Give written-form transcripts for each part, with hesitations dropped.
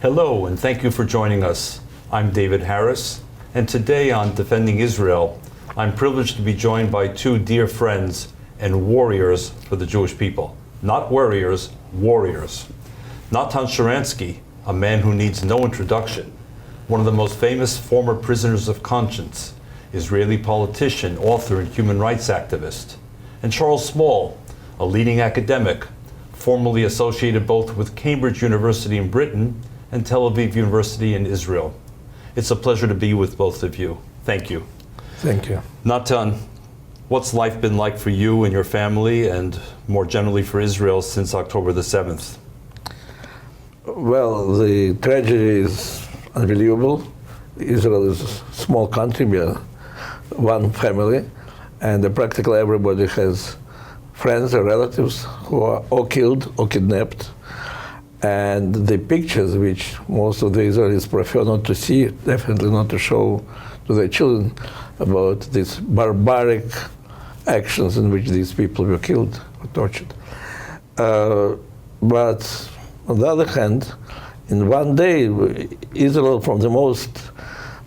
Hello, and thank you for joining us. I'm David Harris, and today on Defending Israel, I'm privileged to be joined by two dear friends and warriors for the Jewish people. Not warriors, warriors. Natan Sharansky, a man who needs no introduction, one of the most famous former prisoners of conscience, Israeli politician, author, and human rights activist. And Charles Small, a leading academic, formerly associated both with Cambridge University in Britain and Tel Aviv University in Israel. It's a pleasure to be with both of you. Thank you. Thank you. Natan, what's life been like for you and your family, and more generally for Israel, since October the 7th? Well, the tragedy is unbelievable. Israel is a small country, we are one family, and practically everybody has friends or relatives who are or killed or kidnapped. And the pictures which most of the Israelis prefer not to see, definitely not to show to their children, about these barbaric actions in which these people were killed or tortured. But on the other hand, in one day, Israel, from the most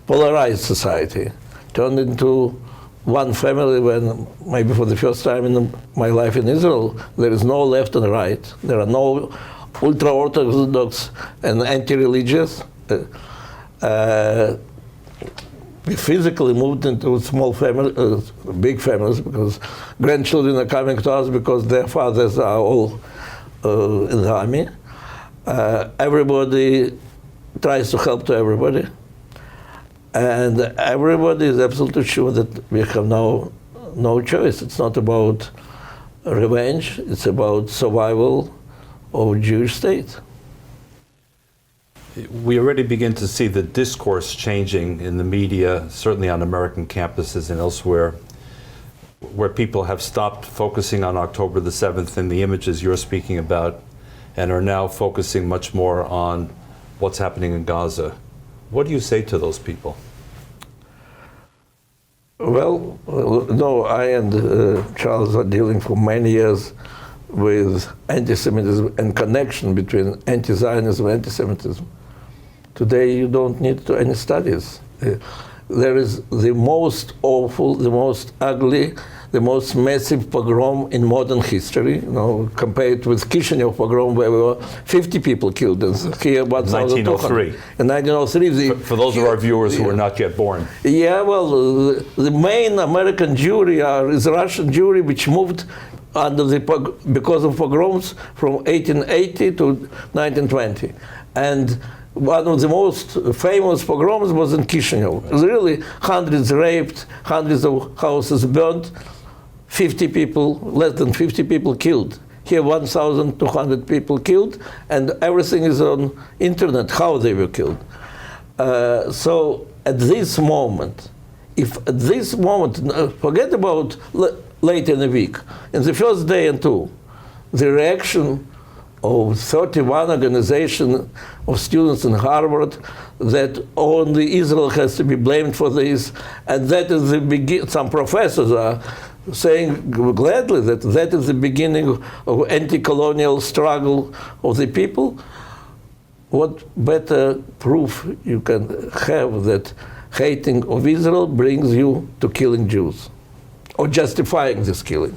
polarized society, turned into one family when, maybe for the first time in my life in Israel, there is no left and right. There are no ultra-Orthodox and anti-religious. We physically moved into small families, big families, because grandchildren are coming to us because their fathers are all in the army. Everybody tries to help to everybody. And everybody is absolutely sure that we have now no choice. It's not about revenge, it's about survival of Jewish state. We already begin to see the discourse changing in the media, certainly on American campuses and elsewhere, where people have stopped focusing on October the 7th and the images you're speaking about, and are now focusing much more on what's happening in Gaza. What do you say to those people? Well, no, I and Charles are dealing for many years with anti-Semitism and connection between anti-Zionism and anti-Semitism. Today you don't need to any studies. There is the most awful, the most ugly, the most massive pogrom in modern history, compared with Kishinev pogrom, where there were 50 people killed, and here 1,200. 1903. In 1903. For those of our viewers who were not yet born. Yeah, well, the main American Jewry is Russian Jewry, which moved because of pogroms from 1880 to 1920. And one of the most famous pogroms was in Kishinev. Really, hundreds raped, hundreds of houses burnt, 50 people, less than 50 people killed. Here, 1,200 people killed, and everything is on internet, how they were killed. So at this moment, forget about later in the week, in the first day and two, the reaction of 31 organizations of students in Harvard that only Israel has to be blamed for this, and that is the beginning. Some professors are saying gladly that is the beginning of anti-colonial struggle of the people. What better proof you can have that hating of Israel brings you to killing Jews, or justifying this killing?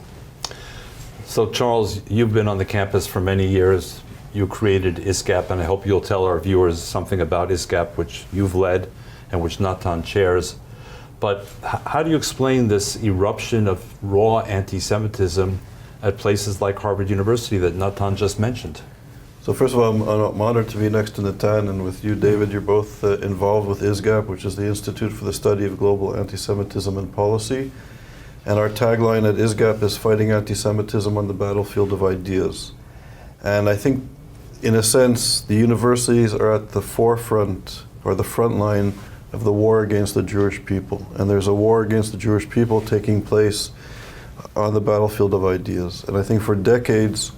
So Charles, you've been on the campus for many years. You created ISGAP, and I hope you'll tell our viewers something about ISGAP, which you've led and which Natan chairs. But how do you explain this eruption of raw anti-Semitism at places like Harvard University that Natan just mentioned? So first of all, I'm honored to be next to Natan, and with you, David. You're both involved with ISGAP, which is the Institute for the Study of Global Anti-Semitism and Policy. And our tagline at ISGAP is fighting anti-Semitism on the battlefield of ideas. And I think, in a sense, the universities are at the forefront, or the front line, of the war against the Jewish people. And there's a war against the Jewish people taking place on the battlefield of ideas. And I think for decades,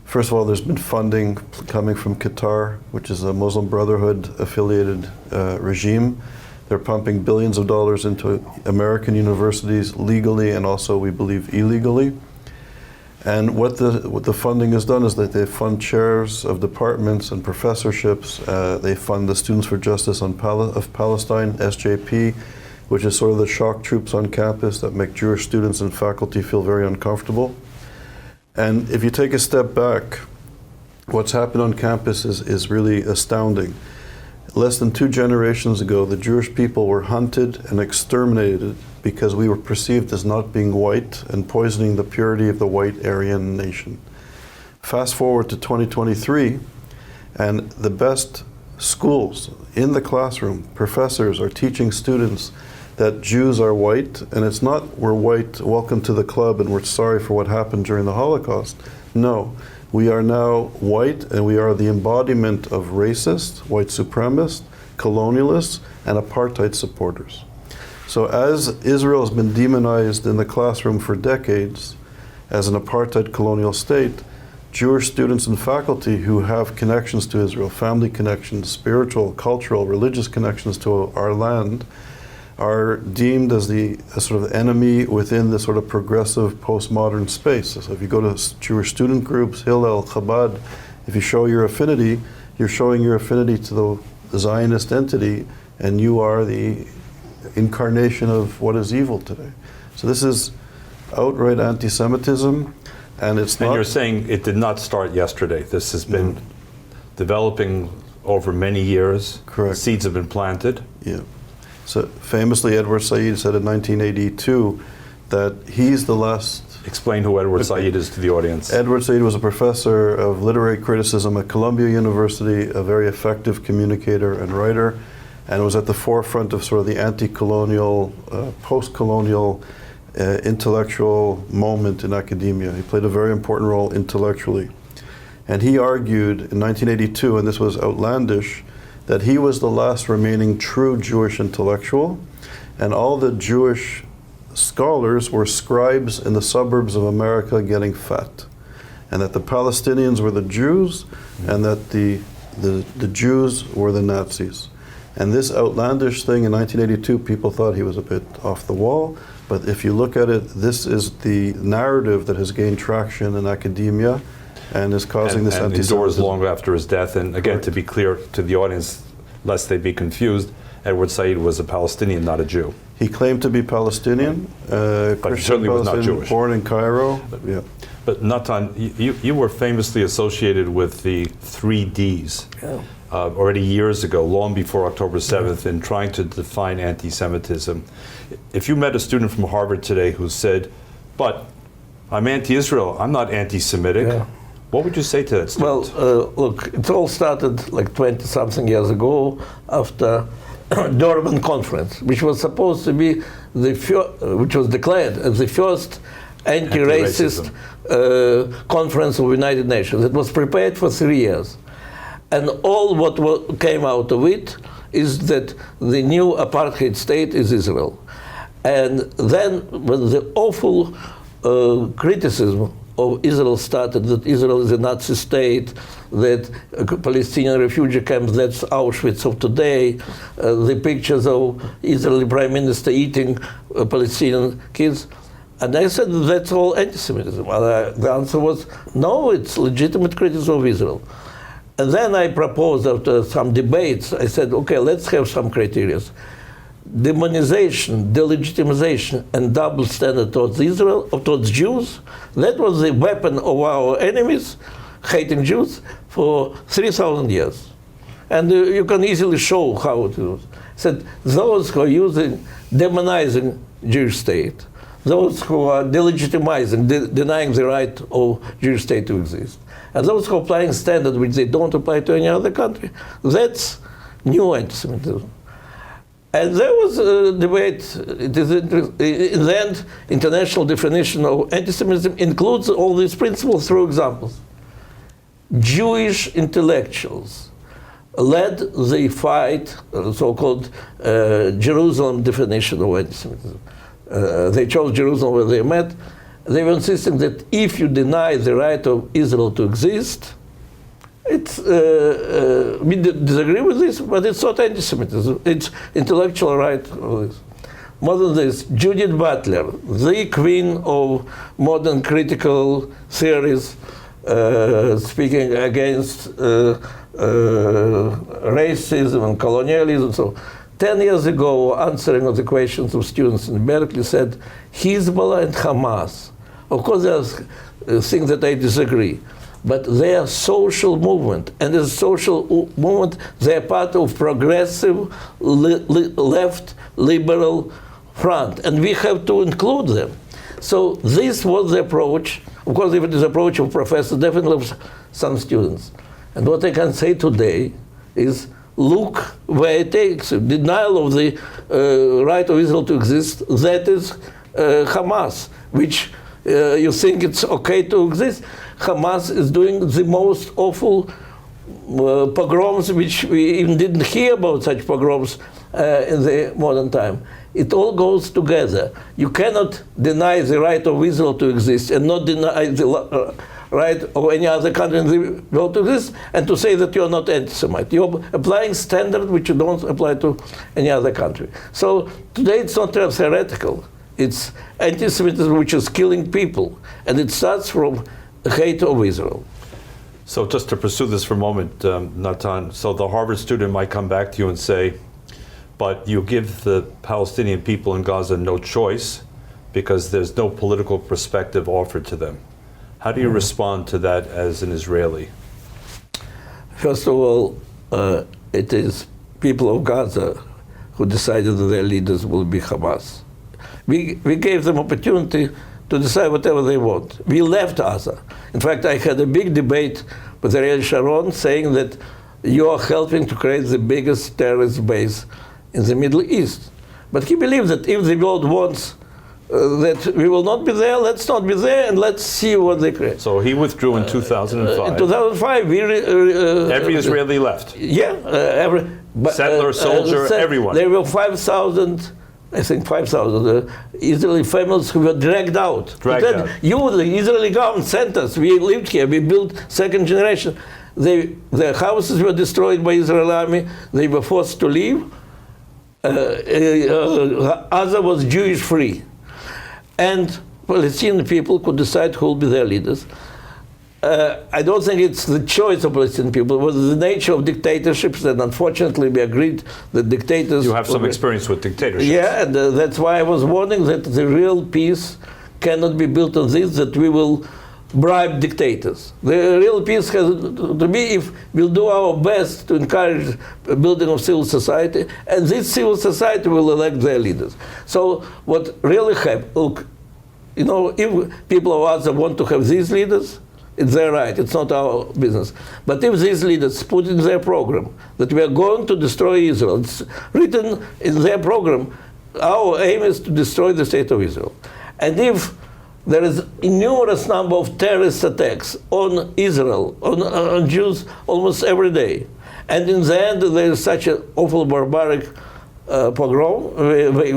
first of all, there's been funding coming from Qatar, which is a Muslim Brotherhood affiliated regime. They're pumping billions of dollars into American universities legally and also, we believe, illegally. And what the funding has done is that they fund chairs of departments and professorships. They fund the Students for Justice of Palestine, SJP, which is sort of the shock troops on campus that make Jewish students and faculty feel very uncomfortable. And if you take a step back, what's happened on campus is really astounding. Less than 2 generations ago, the Jewish people were hunted and exterminated because we were perceived as not being white and poisoning the purity of the white Aryan nation. Fast forward to 2023, and the best schools in the classroom, professors are teaching students that Jews are white, and it's not we're white, welcome to the club, and we're sorry for what happened during the Holocaust. No, we are now white, and we are the embodiment of racist, white supremacists, colonialists, and apartheid supporters. So as Israel has been demonized in the classroom for decades as an apartheid colonial state, Jewish students and faculty who have connections to Israel, family connections, spiritual, cultural, religious connections to our land, are deemed as a sort of enemy within this sort of progressive postmodern space. So if you go to Jewish student groups, Hillel, Chabad, if you show your affinity, you're showing your affinity to the Zionist entity, and you are the incarnation of what is evil today. So this is outright anti-Semitism, and it's not... And you're saying it did not start yesterday. This has been developing over many years. Correct. Seeds have been planted. Yeah. So famously, Edward Said said in 1982 that he's the last... Explain who Edward Said is to the audience. Edward Said was a professor of literary criticism at Columbia University, a very effective communicator and writer, and was at the forefront of sort of the anti-colonial, post-colonial intellectual moment in academia. He played a very important role intellectually. And he argued in 1982, and this was outlandish, that he was the last remaining true Jewish intellectual, and all the Jewish scholars were scribes in the suburbs of America getting fat, and that the Palestinians were the Jews, and that the Jews were the Nazis. And this outlandish thing in 1982, people thought he was a bit off the wall, but if you look at it, this is the narrative that has gained traction in academia and is causing this anti-Semitism. And endures long after his death. And again, Correct. to be clear to the audience, lest they be confused, Edward Said was a Palestinian, not a Jew. He claimed to be Palestinian, But he Christian certainly was not Palestinian, Jewish. born in Cairo. Yeah. But Natan, you were famously associated with the 3 Ds already years ago, long before October 7th, in trying to define anti-Semitism. If you met a student from Harvard today who said, but I'm anti-Israel, I'm not anti-Semitic, what would you say to that student? Well, look, it all started like 20-something years ago after Durban conference, which was supposed to be which was declared as the first anti-racist conference of the United Nations. It was prepared for 3 years. And all what came out of it is that the new apartheid state is Israel. And then when the awful criticism of Israel started, that Israel is a Nazi state, that Palestinian refugee camps, that's Auschwitz of today, the pictures of Israeli prime minister eating Palestinian kids. And I said, that's all anti-Semitism. The answer was, no, it's legitimate criticism of Israel. And then I proposed, after some debates, I said, okay, let's have some criteria. Demonization, delegitimization, and double standard towards Israel, or towards Jews, that was the weapon of our enemies, hating Jews, for 3,000 years. And you can easily show how it was. Said those who are using, demonizing Jewish state, those who are delegitimizing, denying the right of Jewish state to exist, and those who are applying standards which they don't apply to any other country, that's new anti-Semitism. And there was a debate. It is in the end, international definition of anti-Semitism includes all these principles through examples. Jewish intellectuals led the fight, so-called Jerusalem definition of anti-Semitism. They chose Jerusalem where they met. They were insisting that if you deny the right of Israel to exist, it's, we disagree with this, but it's not anti-Semitism. It's intellectual right of this. more than this, Judith Butler, the queen of modern critical theories, speaking against racism and colonialism. So 10 years ago, answering the questions of students in Berkeley, said Hezbollah and Hamas. Of course, there are things that I disagree, but they are social movement, and as a social movement, they are part of progressive left liberal front, and we have to include them. So this was the approach. Of course, if it is the approach of professors, definitely of some students. And what I can say today is, look where it takes. Denial of the right of Israel to exist, that is Hamas, which you think it's okay to exist. Hamas is doing the most awful pogroms, which we even didn't hear about such pogroms in the modern time. It all goes together. You cannot deny the right of Israel to exist and not deny the right of any other country in the world to exist, and to say that you're not anti-Semite. You're applying standards which you don't apply to any other country. So today it's not theoretical. It's anti-Semitism which is killing people, and it starts from hate of Israel. So just to pursue this for a moment, Natan, so the Harvard student might come back to you and say, but you give the Palestinian people in Gaza no choice because there's no political perspective offered to them. How do you respond to that as an Israeli? First of all, it is people of Gaza who decided that their leaders will be Hamas. We gave them opportunity to decide whatever they want. We left Gaza. In fact, I had a big debate with Ariel Sharon saying that you are helping to create the biggest terrorist base in the Middle East. But he believes that if the world wants that we will not be there, let's not be there, and let's see what they create. So he withdrew in 2005. In 2005, every Israeli left. Yeah, every settler, soldier, everyone. There were 5,000, I think 5,000 Israeli families who were dragged out. Dragged out. The Israeli government sent us. We lived here. We built second generation. Their houses were destroyed by Israeli army. They were forced to leave. Gaza was Jewish free. And Palestinian people could decide who will be their leaders. I don't think it's the choice of Palestinian people. It was the nature of dictatorships, and unfortunately we agreed that dictators... You have some experience with dictatorships. Yeah, and that's why I was warning that the real peace cannot be built on this, that we will bribe dictators. The real peace has to be if we'll do our best to encourage building of civil society, and this civil society will elect their leaders. So what really happened, look, you know, if people of Gaza want to have these leaders, it's their right, it's not our business. But if these leaders put in their program that we are going to destroy Israel, it's written in their program, our aim is to destroy the state of Israel. And if there is a numerous number of terrorist attacks on Israel, on Jews almost every day, and in the end there is such an awful barbaric pogrom,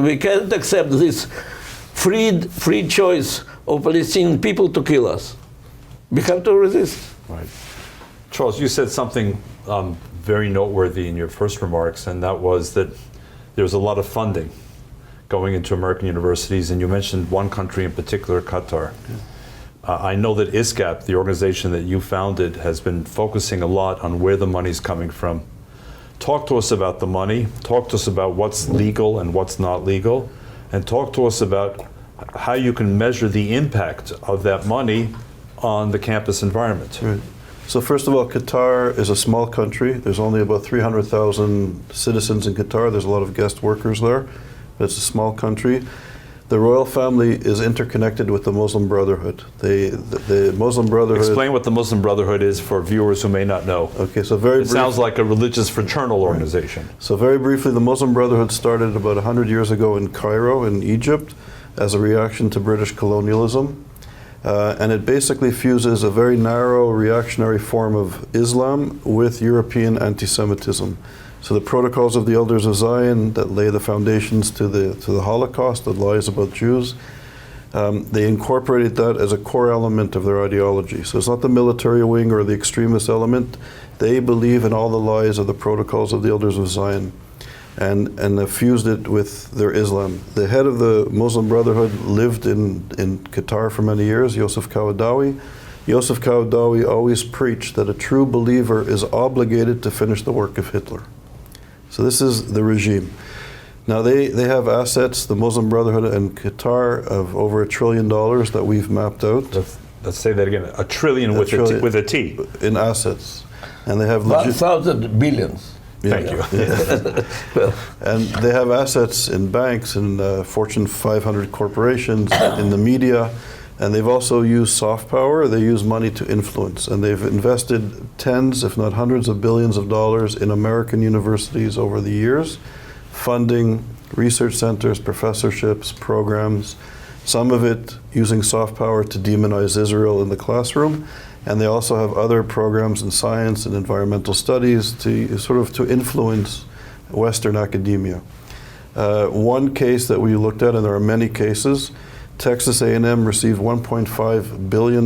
we can't accept this free choice of Palestinian people to kill us. We have to resist. Right. Charles, you said something very noteworthy in your first remarks, and that was that there's a lot of funding going into American universities, and you mentioned one country in particular, Qatar. Yeah. I know that ISGAP, the organization that you founded, has been focusing a lot on where the money's coming from. Talk to us about the money, talk to us about what's legal and what's not legal, and talk to us about how you can measure the impact of that money on the campus environment. Right. So first of all, Qatar is a small country. There's only about 300,000 citizens in Qatar. There's a lot of guest workers there. But it's a small country. The royal family is interconnected with the Muslim Brotherhood. The Muslim Brotherhood... Explain what the Muslim Brotherhood is for viewers who may not know. Okay, so It sounds like a religious fraternal organization. Right. So very briefly, the Muslim Brotherhood started about 100 years ago in Cairo, in Egypt, as a reaction to British colonialism. And it basically fuses a very narrow reactionary form of Islam with European anti-Semitism. So the Protocols of the Elders of Zion that lay the foundations to the Holocaust, the lies about Jews, they incorporated that as a core element of their ideology. So it's not the military wing or the extremist element. They believe in all the lies of the Protocols of the Elders of Zion. and fused it with their Islam. The head of the Muslim Brotherhood lived in Qatar for many years, Yosef Qaradawi. Yosef Qaradawi always preached that a true believer is obligated to finish the work of Hitler. So this is the regime. Now they have assets, the Muslim Brotherhood and Qatar, of over $1 trillion that we've mapped out. Let's say that again. $1 trillion with a T. In assets. And they have 1,000 billions. Thank you. Well, and they have assets in banks, in Fortune 500 corporations, in the media, and they've also used soft power. They use money to influence, and they've invested tens, if not hundreds of billions of dollars in American universities over the years, funding research centers, professorships, programs, some of it using soft power to demonize Israel in the classroom. And they also have other programs in science and environmental studies to sort of to influence Western academia. One case that we looked at, and there are many cases, Texas A&M received $1.5 billion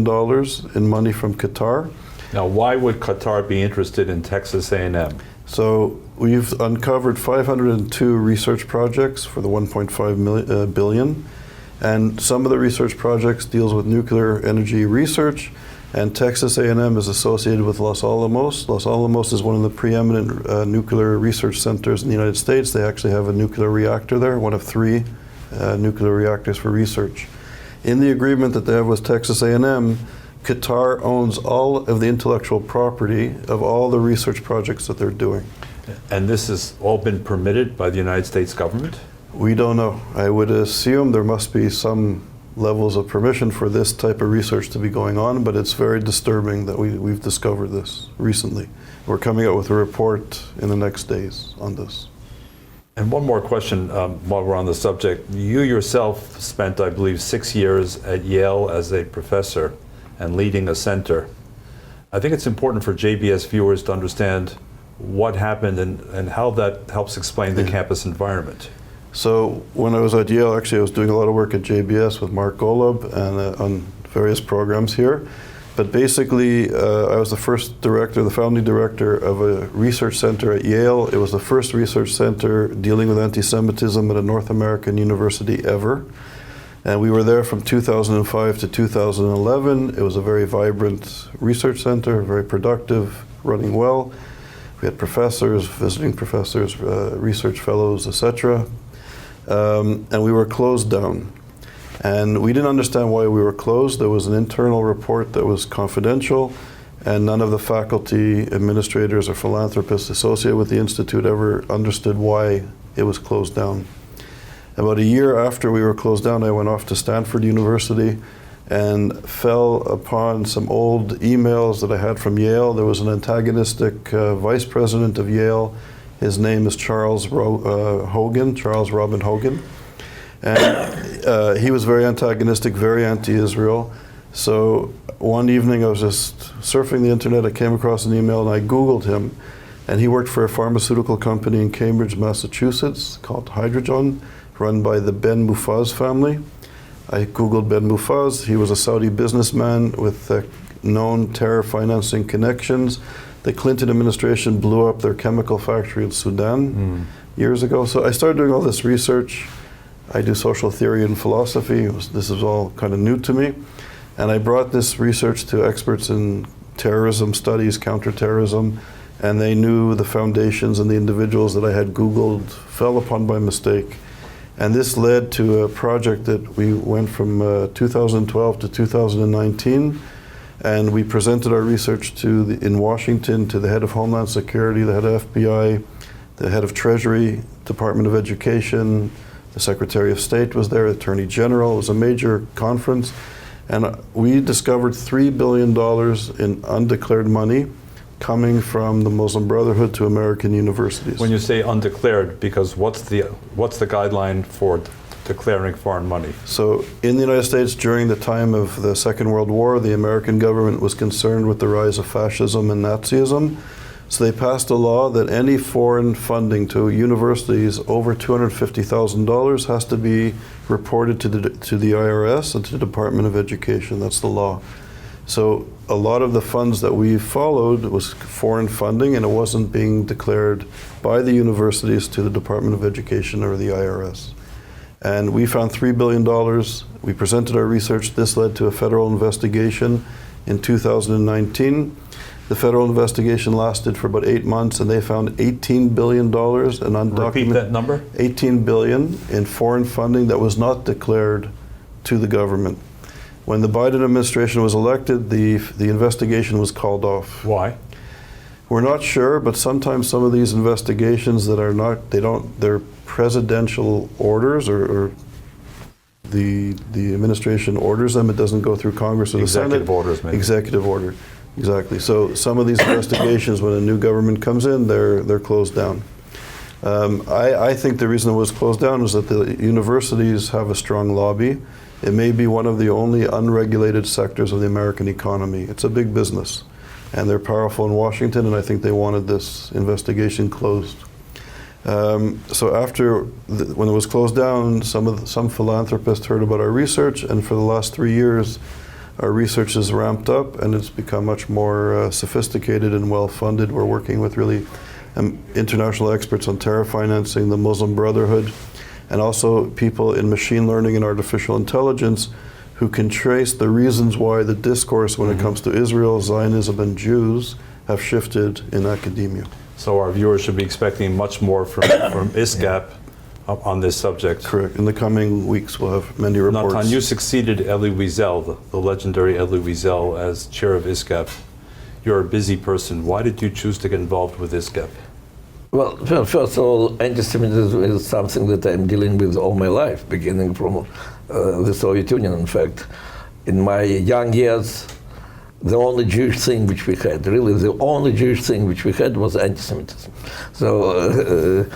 in money from Qatar. Now, why would Qatar be interested in Texas A&M? So we've uncovered 502 research projects for the $1.5 billion. And some of the research projects deals with nuclear energy research. And Texas A&M is associated with Los Alamos. Los Alamos is one of the preeminent nuclear research centers in the United States. They actually have a nuclear reactor there, one of 3 nuclear reactors for research. In the agreement that they have with Texas A&M, Qatar owns all of the intellectual property of all the research projects that they're doing. And this has all been permitted by the United States government? We don't know. I would assume there must be some levels of permission for this type of research to be going on, but it's very disturbing that we've discovered this recently. We're coming out with a report in the next days on this. And one more question while we're on the subject. You yourself spent, I believe, 6 years at Yale as a professor and leading a center. I think it's important for JBS viewers to understand what happened and how that helps explain the campus environment. So when I was at Yale, actually I was doing a lot of work at JBS with Mark Golub and on various programs here. But basically, I was the first director, the founding director of a research center at Yale. It was the first research center dealing with anti-Semitism at a North American university ever. And we were there from 2005 to 2011. It was a very vibrant research center, very productive, running well. We had professors, visiting professors, research fellows, etc. And we were closed down. And we didn't understand why we were closed. There was an internal report that was confidential, and none of the faculty, administrators, or philanthropists associated with the Institute ever understood why it was closed down. About a year after we were closed down, I went off to Stanford University and fell upon some old emails that I had from Yale. There was an antagonistic vice president of Yale. His name is Charles Robin Hogan. And he was very antagonistic, very anti-Israel. So one evening I was just surfing the internet, I came across an email and I Googled him. And he worked for a pharmaceutical company in Cambridge, Massachusetts called Hydrogen, run by the Ben Mufaz family. I Googled Ben Mufaz. He was a Saudi businessman with known terror financing connections. The Clinton administration blew up their chemical factory in Sudan years ago. So I started doing all this research. I do social theory and philosophy. This is all kind of new to me. And I brought this research to experts in terrorism studies, counterterrorism, and they knew the foundations and the individuals that I had Googled fell upon by mistake. And this led to a project that we went from 2012 to 2019. And we presented our research in Washington to the head of Homeland Security, the head of FBI, the head of Treasury, Department of Education, the Secretary of State was there, Attorney General. It was a major conference. And we discovered $3 billion in undeclared money coming from the Muslim Brotherhood to American universities. When you say undeclared, because what's the guideline for declaring foreign money? So in the United States, during the time of the Second World War, the American government was concerned with the rise of fascism and Nazism. So they passed a law that any foreign funding to universities over $250,000 has to be reported to the IRS and to the Department of Education. That's the law. So a lot of the funds that we followed was foreign funding, and it wasn't being declared by the universities to the Department of Education or the IRS. And we found $3 billion. We presented our research. This led to a federal investigation in 2019. The federal investigation lasted for about 8 months, and they found $18 billion in undocumented. Repeat that number. $18 billion in foreign funding that was not declared to the government. When the Biden administration was elected, the investigation was called off. Why? We're not sure, but sometimes some of these investigations that are not, they're presidential orders, or the administration orders them. It doesn't go through Congress or the Senate. Executive orders, maybe. Executive order, exactly. So some of these investigations, when a new government comes in, they're closed down. I think the reason it was closed down is that the universities have a strong lobby. It may be one of the only unregulated sectors of the American economy. It's a big business, and they're powerful in Washington, and I think they wanted this investigation closed. So after, when it was closed down, some philanthropists heard about our research, and for the last 3 years, our research has ramped up, and it's become much more sophisticated and well-funded. We're working with really international experts on terror financing, the Muslim Brotherhood, and also people in machine learning and artificial intelligence who can trace the reasons why the discourse when it comes to Israel, Zionism, and Jews have shifted in academia. So our viewers should be expecting much more from ISGAP on this subject. Correct. In the coming weeks, we'll have many reports. Natan, you succeeded Elie Wiesel, the legendary Elie Wiesel, as chair of ISGAP. You're a busy person. Why did you choose to get involved with ISGAP? Well, first of all, anti-Semitism is something that I'm dealing with all my life, beginning from the Soviet Union. In fact, in my young years, the only Jewish thing which we had, really the only Jewish thing which we had, was anti-Semitism. So,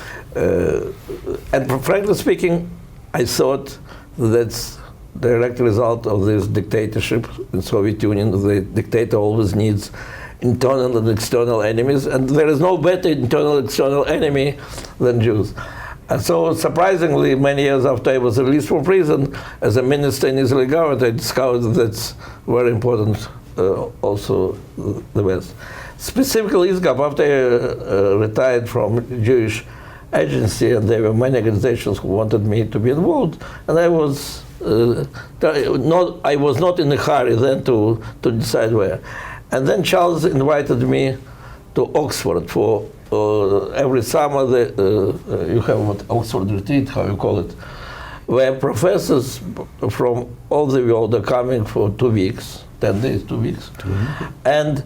and frankly speaking, I thought that's the direct result of this dictatorship in Soviet Union. The dictator always needs internal and external enemies, and there is no better internal and external enemy than Jews. And so, surprisingly, many years after I was released from prison, as a minister in Israeli government, I discovered that's very important also the West. Specifically, ISGAP, after I retired from Jewish agency, and there were many organizations who wanted me to be involved, and I was not in a hurry then to decide where. And then Charles invited me to Oxford for every summer. You have what Oxford retreat, how you call it, where professors from all the world are coming for 2 weeks, 10 days, 2 weeks, and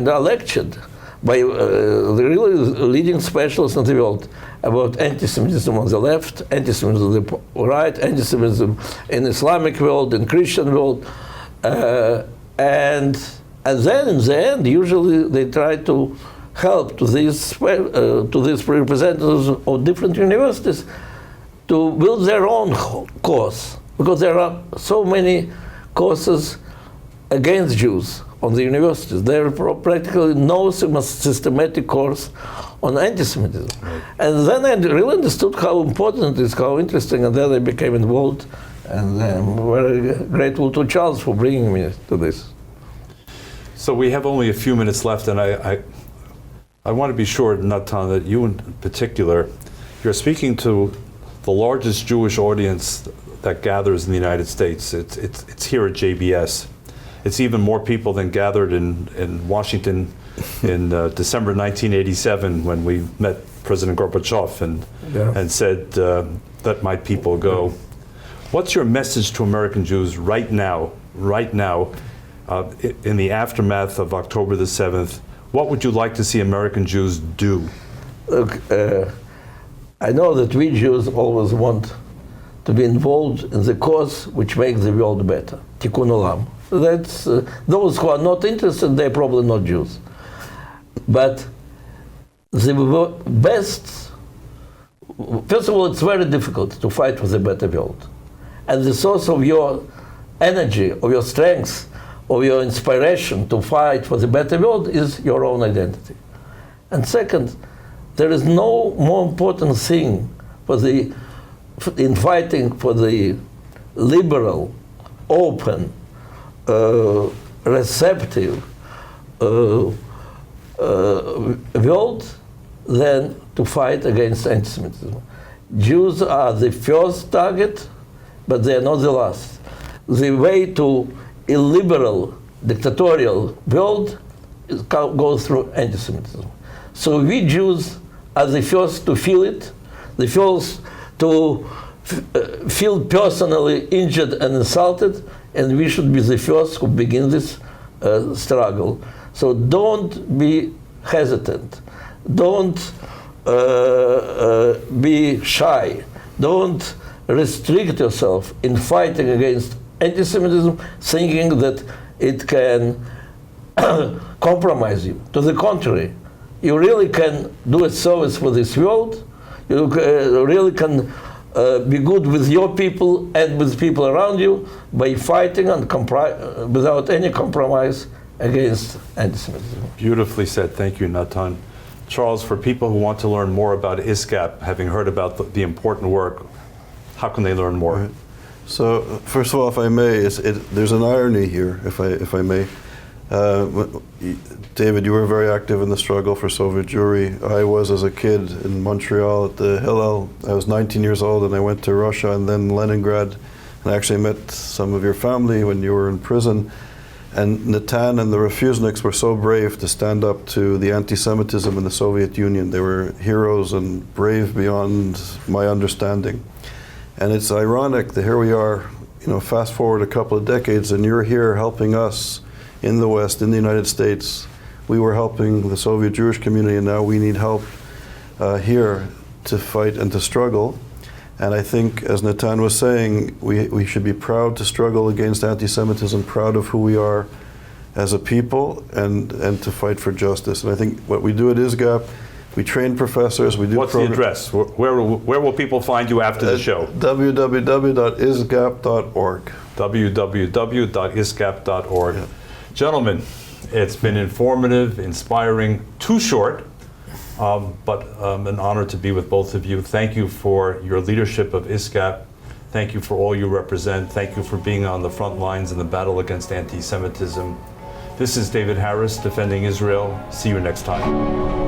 are lectured by the really leading specialists in the world about anti-Semitism on the left, anti-Semitism on the right, anti-Semitism in Islamic world, in Christian world. And then in the end, usually they try to help to these representatives of different universities to build their own course, because there are so many courses against Jews on the universities. There are practically no systematic course on anti-Semitism. Right. And then I really understood how important it is, how interesting, and then I became involved. And I'm very grateful to Charles for bringing me to this. So we have only a few minutes left, and I want to be sure, Natan, that you in particular, you're speaking to the largest Jewish audience that gathers in the United States. It's here at JBS. It's even more people than gathered in Washington in December 1987 when we met President Gorbachev and said, let my people go. What's your message to American Jews right now, in the aftermath of October the 7th? What would you like to see American Jews do? Look, I know that we Jews always want to be involved in the cause which makes the world better, Tikkun Olam. That's, those who are not interested, they're probably not Jews. But the best, first of all, it's very difficult to fight for the better world. And the source of your energy, of your strength, of your inspiration to fight for the better world is your own identity. And second, there is no more important thing in fighting for the liberal, open, receptive world than to fight against anti-Semitism. Jews are the first target, but they are not the last. The way to illiberal, dictatorial world goes through anti-Semitism. So we Jews are the first to feel it, the first to feel personally injured and insulted, and we should be the first who begin this struggle. So don't be hesitant. Don't be shy. Don't restrict yourself in fighting against anti-Semitism, thinking that it can compromise you. To the contrary, you really can do a service for this world. You really can be good with your people and with people around you by fighting and without any compromise against anti-Semitism. Beautifully said. Thank you, Natan. Charles, for people who want to learn more about ISGAP, having heard about the important work, how can they learn more? Right. So, first of all, if I may, there's an irony here, if I may. David, you were very active in the struggle for Soviet Jewry. I was, as a kid, in Montreal at the Hillel. I was 19 years old, and I went to Russia and then Leningrad, and I actually met some of your family when you were in prison. And Natan and the refuseniks were so brave to stand up to the anti-Semitism in the Soviet Union. They were heroes and brave beyond my understanding. And it's ironic that here we are, fast forward a couple of decades, and you're here helping us in the West, in the United States. We were helping the Soviet Jewish community, and now we need help here to fight and to struggle. And I think, as Natan was saying, we should be proud to struggle against anti-Semitism, proud of who we are as a people, and to fight for justice. And I think what we do at ISGAP, we train professors. We do. What's the address? Where will people find you after the show? www.isgap.org. www.isgap.org. Yeah. Gentlemen, it's been informative, inspiring, too short, but an honor to be with both of you. Thank you for your leadership of ISGAP. Thank you for all you represent. Thank you for being on the front lines in the battle against anti-Semitism. This is David Harris, Defending Israel. See you next time.